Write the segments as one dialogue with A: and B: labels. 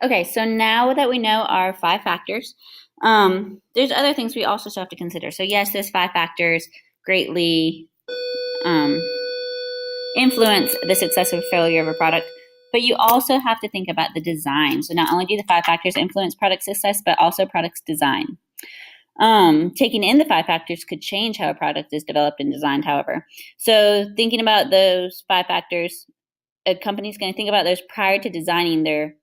A: Okay, so now that we know our 5 factors, there's other things we also still have to consider. So yes, those 5 factors greatly um, influence the success or failure of a product, but you also have to think about the design. So not only do the 5 factors influence product success, but also product's design. Taking in the 5 factors could change how a product is developed and designed, however. So thinking about those 5 factors, a company's going to think about those prior to designing their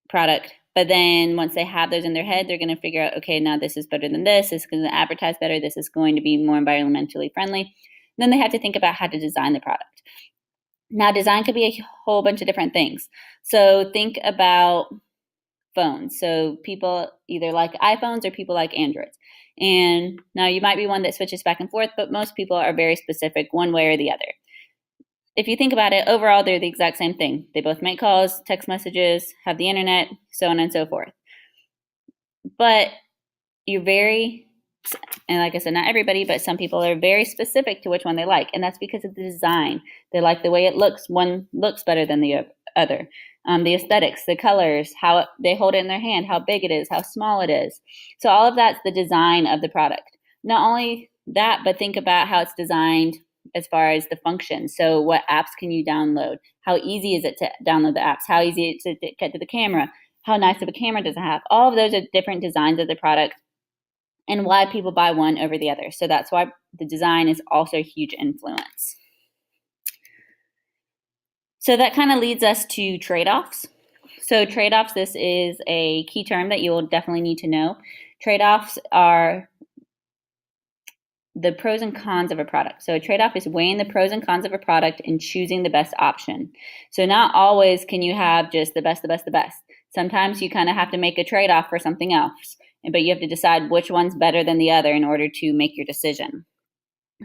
A: product. But then once they have those in their head, they're going to figure out, okay, now this is better than this is going to advertise better. This is going to be more environmentally friendly. Then they have to think about how to design the product. Now, design could be a whole bunch of different things. So think about phones. So people either like iPhones or people like Androids. And now you might be one that switches back and forth, but most people are very specific one way or the other. If you think about it, overall, they're the exact same thing. They both make calls, text messages, have the internet, so on and so forth. But you're very, and like I said, not everybody, but some people are very specific to which one they like. And that's because of the design. They like the way it looks. One looks better than the other. The aesthetics, the colors, how they hold it in their hand, how big it is, how small it is. So all of that's the design of the product. Not only that, but think about how it's designed as far as the function. So what apps can you download? How easy is it to download the apps? How easy is it to get to the camera? How nice of a camera does it have? All of those are different designs of the product and why people buy one over the other. So that's why the design is also a huge influence. So that kind of leads us to trade-offs. So trade-offs, this is a key term that you will definitely need to know. Trade-offs are the pros and cons of a product. So a trade-off is weighing the pros and cons of a product and choosing the best option. So not always can you have just the best, the best, the best. Sometimes you kind of have to make a trade-off for something else, but you have to decide which one's better than the other in order to make your decision.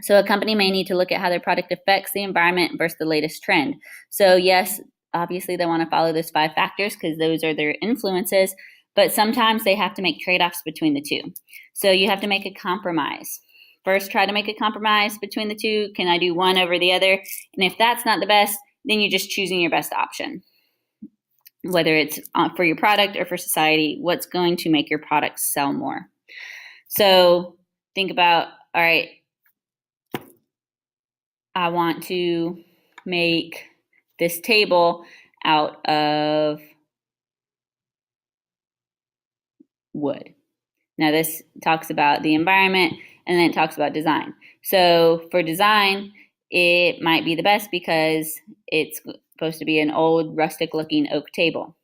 A: So a company may need to look at how their product affects the environment versus the latest trend. So yes, obviously they want to follow those 5 factors because those are their influences, but sometimes they have to make trade-offs between the two. So you have to make a compromise. First, try to make a compromise between the two. Can I do one over the other? And if that's not the best, then you're just choosing your best option. Whether it's for your product or for society, what's going to make your product sell more? So think about, all right, I want to make this table out of wood. Now this talks about the environment and then it talks about design. So for design, it might be the best because it's supposed to be an old rustic looking oak table.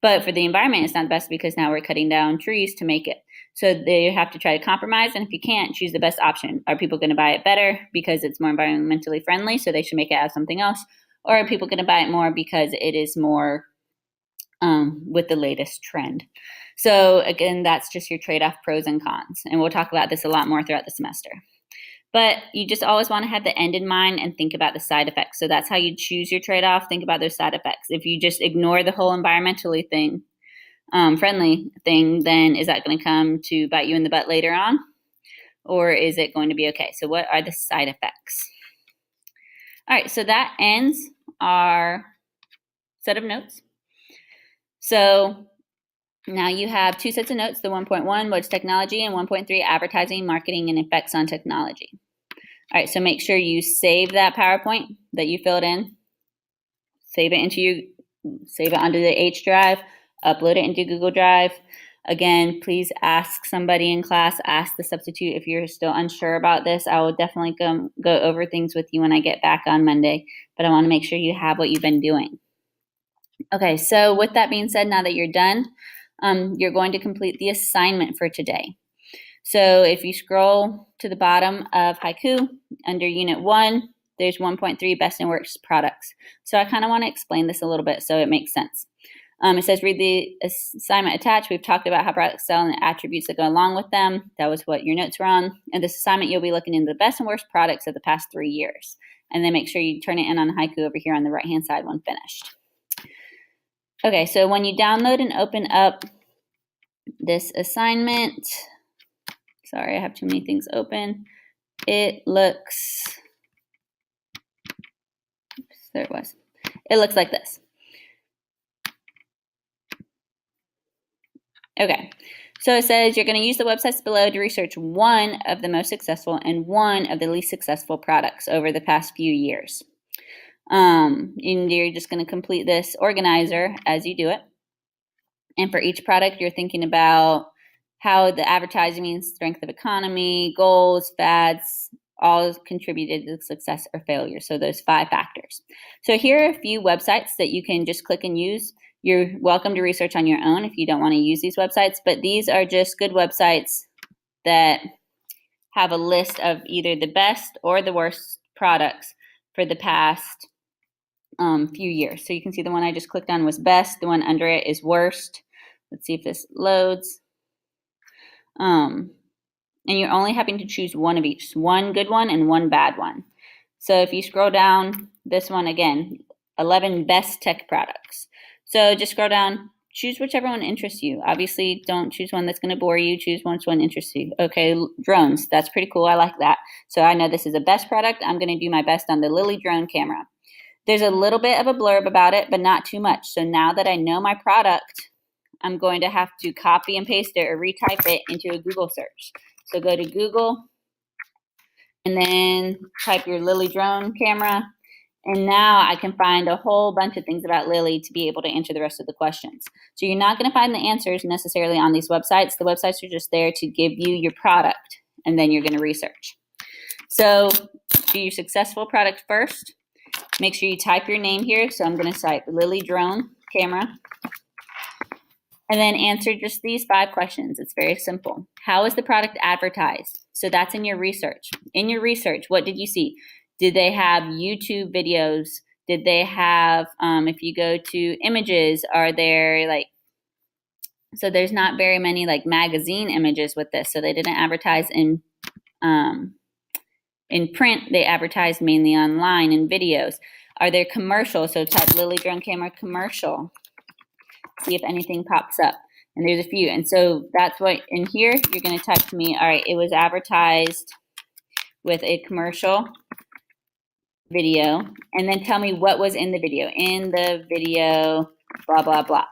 A: But for the environment, it's not the best because now we're cutting down trees to make it. So they have to try to compromise, and if you can't, choose the best option. Are people going to buy it better because it's more environmentally friendly, so they should make it out of something else? Or are people going to buy it more because it is more with the latest trend? So again, that's just your trade-off pros and cons. And we'll talk about this a lot more throughout the semester. But you just always want to have the end in mind and think about the side effects. So that's how you choose your trade-off. Think about those side effects. If you just ignore the whole environmentally thing, friendly thing, then is that going to come to bite you in the butt later on? Or is it going to be okay? So what are the side effects? All right, so that ends our set of notes. So now you have 2 sets of notes, the 1.1, what's technology, and 1.3, advertising, marketing, and effects on technology. All right, so make sure you save that PowerPoint that you filled in. Save it onto the H drive, upload it into Google Drive. Again, please ask somebody in class, ask the substitute if you're still unsure about this. I will definitely go over things with you when I get back on Monday, but I want to make sure you have what you've been doing. Okay, so with that being said, now that you're done, you're going to complete the assignment for today. So if you scroll to the bottom of Haiku, under Unit 1, there's 1.3 Best and Worst Products. So I kind of want to explain this a little bit so it makes sense. It says, read the assignment attached. We've talked about how products sell and the attributes that go along with them. That was what your notes were on. In this assignment, you'll be looking into the best and worst products of the past 3 years. And then make sure you turn it in on Haiku over here on the right-hand side when finished. Okay, so when you download and open up this assignment, sorry, I have too many things open. It looks, oops, there it was. It looks like this. Okay, so it says you're going to use the websites below to research one of the most successful and one of the least successful products over the past few years. And you're just going to complete this organizer as you do it. And for each product, you're thinking about how the advertising means strength of economy, goals, fads, all contributed to success or failure. So those 5 factors. So here are a few websites that you can just click and use. You're welcome to research on your own if you don't want to use these websites, but these are just good websites that have a list of either the best or the worst products for the past few years. So you can see the one I just clicked on was best. The one under it is worst. Let's see if this loads. And you're only having to choose one of each, one good one and one bad one. So if you scroll down, this one again, 11 best tech products. So just scroll down, choose whichever one interests you. Obviously, don't choose one that's going to bore you. Choose which one interests you. Okay, drones, that's pretty cool. I like that. So I know this is a best product. I'm going to do my best on the Lily drone camera. There's a little bit of a blurb about it, but not too much. So now that I know my product, I'm going to have to copy and paste it or retype it into a Google search. So go to Google and then type your Lily drone camera. And now I can find a whole bunch of things about Lily to be able to answer the rest of the questions. So you're not going to find the answers necessarily on these websites. The websites are just there to give you your product, and then you're going to research. So do your successful product first. Make sure you type your name here. So I'm going to type Lily drone camera. And then answer just these 5 questions. It's very simple. How is the product advertised? So that's in your research. In your research, what did you see? Did they have YouTube videos? Did they have, if you go to images, are there so there's not very many magazine images with this. So they didn't advertise in print. They advertised mainly online in videos. Are there commercials? So type Lily drone camera commercial. See if anything pops up. And there's a few. And so that's what in here you're going to type to me, all right, it was advertised with a commercial video. And then tell me what was in the video. In the video, blah, blah, blah.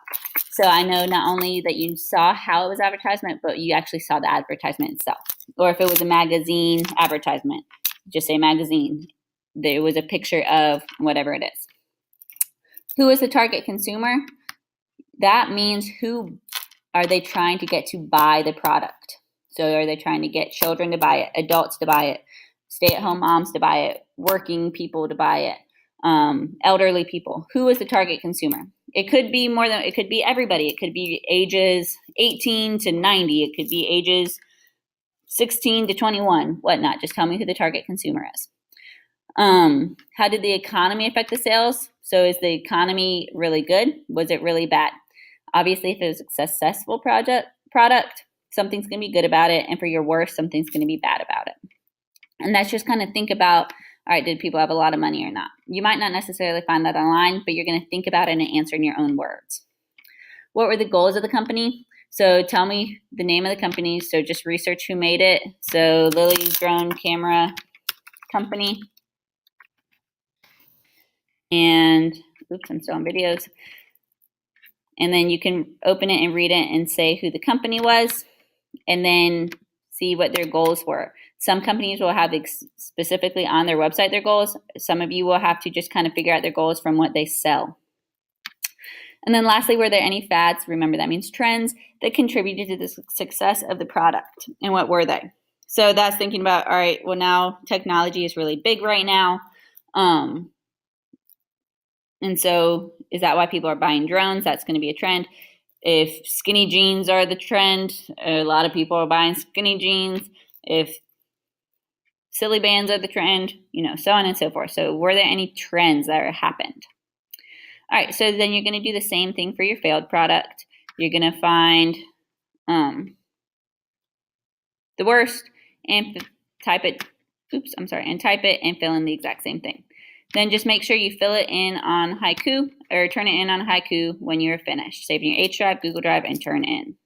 A: So I know not only that you saw how it was advertisement, but you actually saw the advertisement itself. Or if it was a magazine advertisement, just say magazine. There was a picture of whatever it is. Who is the target consumer? That means who are they trying to get to buy the product? So are they trying to get children to buy it, adults to buy it, stay-at-home moms to buy it, working people to buy it, elderly people? Who is the target consumer? It could be it could be everybody. It could be ages 18 to 90. It could be ages 16 to 21, whatnot. Just tell me who the target consumer is. How did the economy affect the sales? So is the economy really good? Was it really bad? Obviously, if it was a successful product, something's going to be good about it. And for your worst, something's going to be bad about it. And that's just kind of think about, all right, did people have a lot of money or not? You might not necessarily find that online, but you're going to think about it and answer in your own words. What were the goals of the company? So tell me the name of the company. So just research who made it. So Lily Drone Camera Company. And, oops, I'm still on videos. And then you can open it and read it and say who the company was, and then see what their goals were. Some companies will have specifically on their website their goals. Some of you will have to just kind of figure out their goals from what they sell. And then lastly, were there any fads? Remember, that means trends that contributed to the success of the product. And what were they? So that's thinking about, all right, well, now technology is really big right now. And so is that why people are buying drones? That's going to be a trend. If skinny jeans are the trend, a lot of people are buying skinny jeans. If silly bands are the trend, so on and so forth. So were there any trends that happened? All right, so then you're going to do the same thing for your failed product. You're going to find the worst and type it, and type it and fill in the exact same thing. Then just make sure you fill it in on Haiku or turn it in on Haiku when you're finished. Save in your H drive, Google Drive, and turn in.